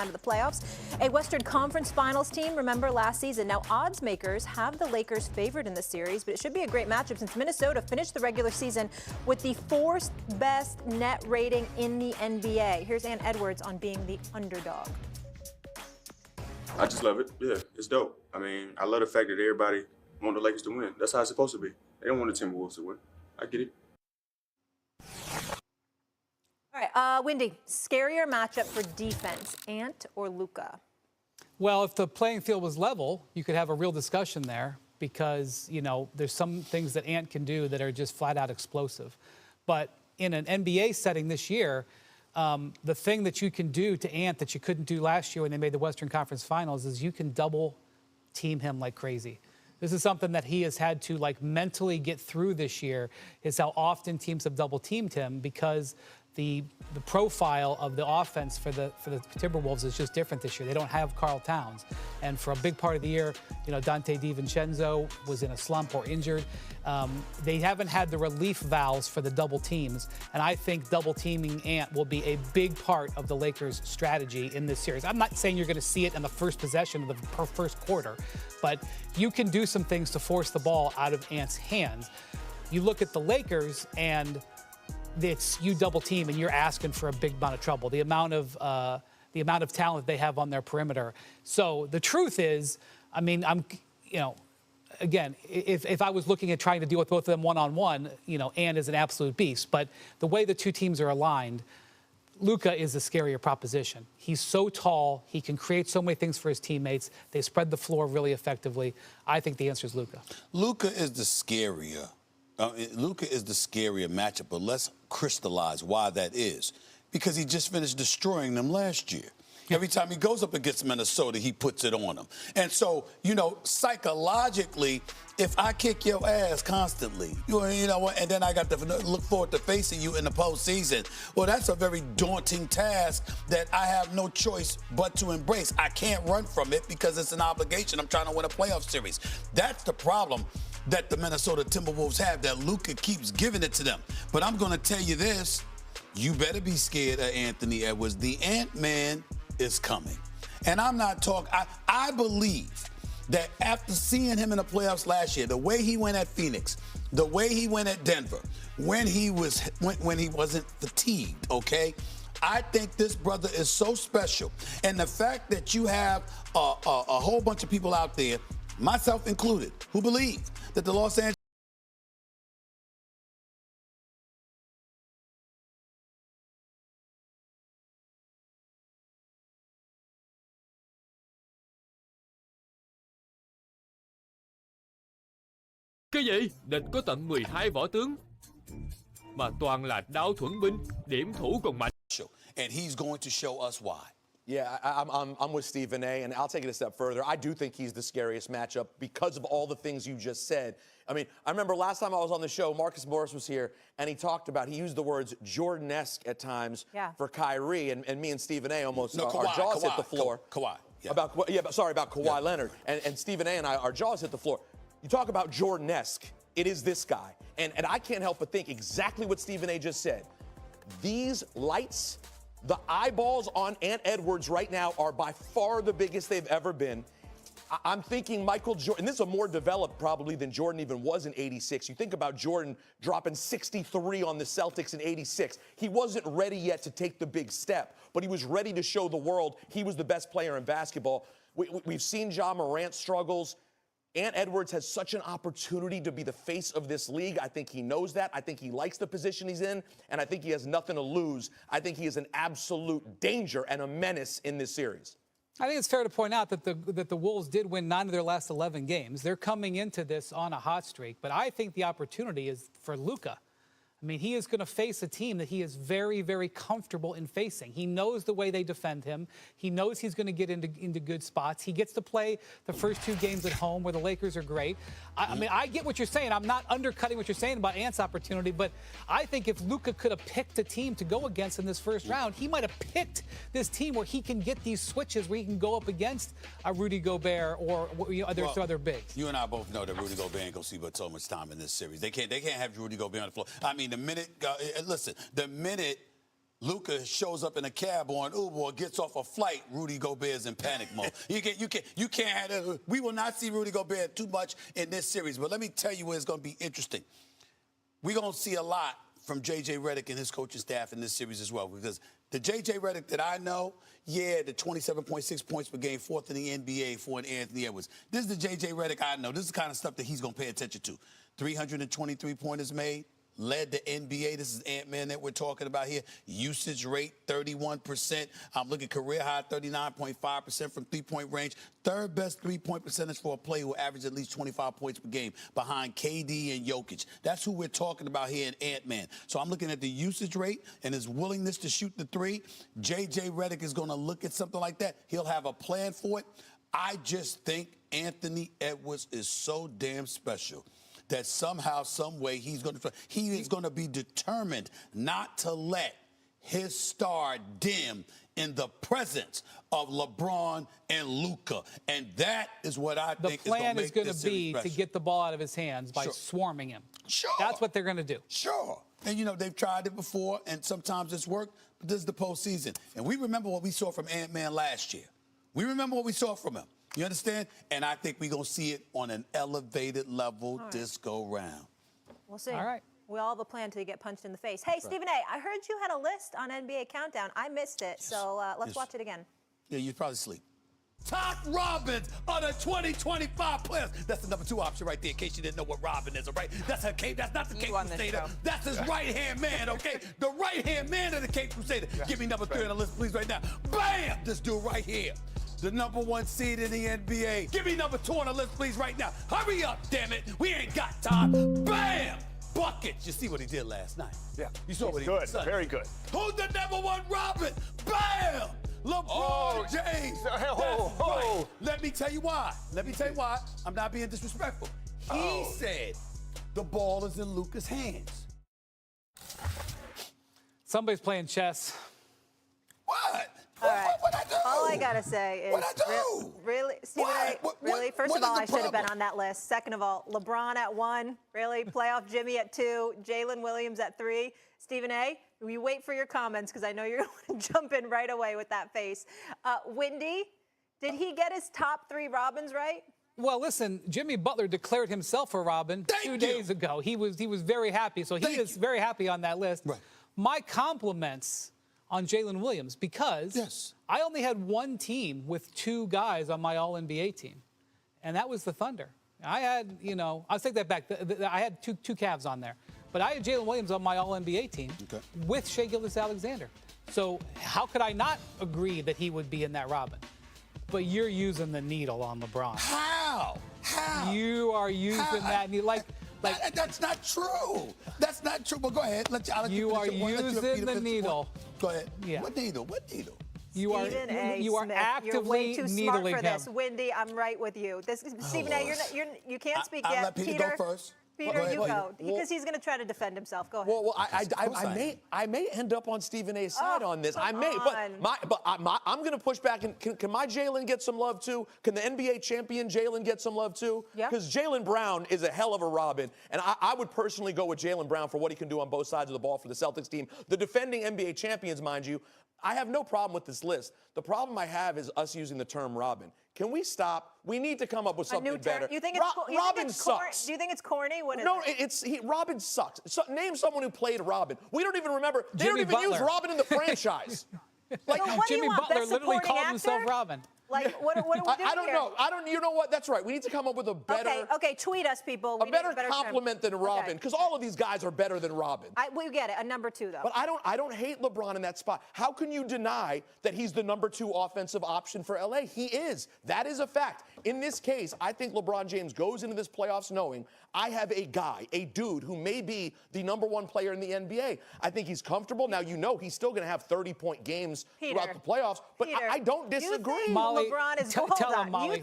Of the playoffs. A Western Conference Finals team, remember last season. Now, odds makers have the Lakers favored in this series, but it should be a great matchup since Minnesota finished the regular season with the fourth best net rating in the NBA. Here's Ann Edwards on being the underdog. I just love it. Yeah, it's dope. I mean, I love the fact that everybody want the Lakers to win. That's how it's supposed to be. They don't want the Timberwolves to win. I get it. All right, Wendy, scarier matchup for defense, Ant or Luka? Well, if the playing field was level, you could have a real discussion there because, you know, there's some things that Ant can do that are just flat out explosive. But in an NBA setting this year, the thing that you can do to Ant that you couldn't do last year when they made the Western Conference Finals is you can double team him like crazy. This is something that he has had to like mentally get through this year, is how often teams have double teamed him because the profile of the offense for the Timberwolves is just different this year. They don't have Karl Towns. And for a big part of the year, you know, Dante DiVincenzo was in a slump or injured. They haven't had the relief valves for the double teams. And I think double teaming Ant will be a big part of the Lakers' strategy in this series. I'm not saying you're going to see it in the first possession of the first quarter, but you can do some things to force the ball out of Ant's hands. You look at the Lakers and it's you double team and you're asking for a big amount of trouble. The amount of talent they have on their perimeter. So the truth is, I mean, again, if I was looking at trying to deal with both of them one-on-one, you know, Ant is an absolute beast. But the way the two teams are aligned, Luka is a scarier proposition. He's so tall. He can create so many things for his teammates. They spread the floor really effectively. I think the answer is Luka. Luka is the scarier. Luka is the scarier matchup, but let's crystallize why that is. Because he just finished destroying them last year. Every time he goes up against Minnesota, he puts it on them. And so, you know, psychologically, if I kick your ass constantly, you know what, and then I got to look forward to facing you in the postseason, well, that's a very daunting task that I have no choice but to embrace. I can't run from it because it's an obligation. I'm trying to win a playoff series. That's the problem that the Minnesota Timberwolves have, that Luka keeps giving it to them. But I'm going to tell you this, you better be scared of Anthony Edwards. The Ant-Man is coming. And I'm not talking, I believe that after seeing him in the playoffs last year, the way he went at Phoenix, the way he went at Denver, when he wasn't fatigued, okay? I think this brother is so special. And the fact that you have a whole bunch of people out there, myself included, who believe that the Los Angeles Cái gì? Địch có tận 12 võ tướng mà toàn là đao thuẫn binh, điểm thủ còn mạnh. And he's going to show us why. Yeah, I'm with Stephen A, and I'll take it a step further. I do think he's the scariest matchup because of all the things you just said. I mean, I remember last time I was on the show, Marcus Morris was here, and he talked about, he used the words Jordan-esque at times for Kyrie, and me and Stephen A almost, our jaws hit the floor. Kawhi. Yeah. About Kawhi Leonard. And Stephen A and I, our jaws hit the floor. You talk about Jordan-esque, it is this guy. And I can't help but think exactly what Stephen A just said. These lights, the eyeballs on Ant Edwards right now are by far the biggest they've ever been. I'm thinking Michael Jordan, and this is a more developed probably than Jordan even was in '86. You think about Jordan dropping 63 on the Celtics in '86. He wasn't ready yet to take the big step, but he was ready to show the world he was the best player in basketball. We've seen Ja Morant struggles. Ant Edwards has such an opportunity to be the face of this league. I think he knows that. I think he likes the position he's in, and I think he has nothing to lose. I think he is an absolute danger and a menace in this series. I think it's fair to point out that the Wolves did win 9 of their last 11 games. They're coming into this on a hot streak, but I think the opportunity is for Luka. I mean, he is going to face a team that he is very, very comfortable in facing. He knows the way they defend him. He knows he's going to get into good spots. He gets to play the first 2 games at home where the Lakers are great. I mean, I get what you're saying. I'm not undercutting what you're saying about Ant's opportunity, but I think if Luka could have picked a team to go against in this first round, he might have picked this team where he can get these switches where he can go up against a Rudy Gobert or other bigs. You and I both know that Rudy Gobert ain't going to see but so much time in this series. They can't have Rudy Gobert on the floor. I mean, the minute Luka shows up in a cab or an Uber or gets off a flight, Rudy Gobert's in panic mode. You can't have that. We will not see Rudy Gobert too much in this series. But let me tell you where it's going to be interesting. We're going to see a lot from J.J. Redick and his coaching staff in this series as well. Because the J.J. Redick that I know, the 27.6 points per game, fourth in the NBA for an Anthony Edwards. This is the J.J. Redick I know. This is the kind of stuff that he's going to pay attention to. 323 pointers made. Led the NBA. This is Ant-Man that we're talking about here. Usage rate, 31%. I'm looking career high, 39.5% from three-point range. Third best three-point percentage for a player who averaged at least 25 points per game behind KD and Jokic. That's who we're talking about here in Ant-Man. So I'm looking at the usage rate and his willingness to shoot the three. J.J. Redick is going to look at something like that. He'll have a plan for it. I just think Anthony Edwards is so damn special that somehow, some way, he is going to be determined not to let his star dim in the presence of LeBron and Luka. And that is what I think the plan is going to be to get the ball out of his hands by swarming him. Sure. That's what they're going to do. Sure. And, they've tried it before, and sometimes it's worked, but this is the postseason. And we remember what we saw from Ant-Man last year. We remember what we saw from him. You understand? And I think we're going to see it on an elevated level this go round. We'll see. All right. We all have a plan until you get punched in the face. Hey, Stephen A., I heard you had a list on NBA Countdown. I missed it, so let's watch it again. Yeah, you'd probably sleep. Top Robins are the 2025 players. That's the number 2 option right there, in case you didn't know what Robin is, all right? That's her cape. That's not the Cape Crusader. That's his right-hand man, okay? The right-hand man of the Cape Crusader. Give me number 3 on the list, please, right now. Bam! This dude right here. The number 1 seed in the NBA. Give me number 2 on the list, please, right now. Hurry up, damn it. We ain't got time. Bam! Buckets. You see what he did last night? Yeah. You saw what he did. did. Good. Very good. Who's the number 1 Robin? Bam! LeBron James. Right. Let me tell you why. I'm not being disrespectful. He said the ball is in Luka's hands. Somebody's playing chess. What? What I do? All I gotta say is, really, Stephen A., really? First of all, I should have been on that list. Second of all, LeBron at 1, really? Playoff Jimmy at 2, Jalen Williams at 3. Stephen A., we wait for your comments because I know you're going to jump in right away with that face. Windy, did he get his top 3 Robins right? Well, listen, Jimmy Butler declared himself a Robin 2 days ago. He was very happy, so he is very happy on that list. Right. My compliments on Jalen Williams, because I only had 1 team with 2 guys on my All-NBA team, and that was the Thunder. I had, I'll take that back. I had two Cavs on there, but I had Jalen Williams on my All-NBA team with Shai Gilgeous-Alexander. So how could I not agree that he would be in that Robin? But you're using the needle on LeBron. How? You are using that needle. That's not true. That's not true. But go ahead. You are using the needle. Go ahead. Yeah. What needle? What needle? You are actively you're way too smart needling for this. him. Wendy, I'm right with you. Stephen A., you can't speak I'll yet. let Peter go first. Peter, you go, because he's going to can try to defend himself. Go ahead. Well, I may end up on Stephen A's side on this. I may, but I'm going to push back. And can my Jalen get some love too? Can the NBA champion Jalen get some love too? Yeah. Because Jalen Brown is a hell of a Robin, and I would personally go with Jalen Brown for what he can do on both sides of the ball for the Celtics team. The defending NBA champions, mind you. I have no problem with this list. The problem I have is us using the term Robin. Can we stop? We need to come up with something better. You think it's Robin sucks. Do you think it's corny? No, Robin sucks. Name someone who played Robin. We don't even remember. They don't even use Robin in the franchise. Like, so Jimmy Butler literally called himself Robin. Like, what are we doing I don't know. You know what? That's right. We need to come up with a better. Okay, tweet us, people. A better compliment than Robin, because all of these guys are better than Robin. We get it. A number 2, though. But I don't hate LeBron in that spot. How can you deny that he's the number 2 offensive option for LA? He is. That is a fact. In this case, I think LeBron James goes into this playoffs knowing I have a guy, a dude who may be the number 1 player in the NBA. I think he's comfortable. Now, he's still going to have 30-point games throughout the playoffs, but I don't disagree. You think LeBron is Tell him, Molly.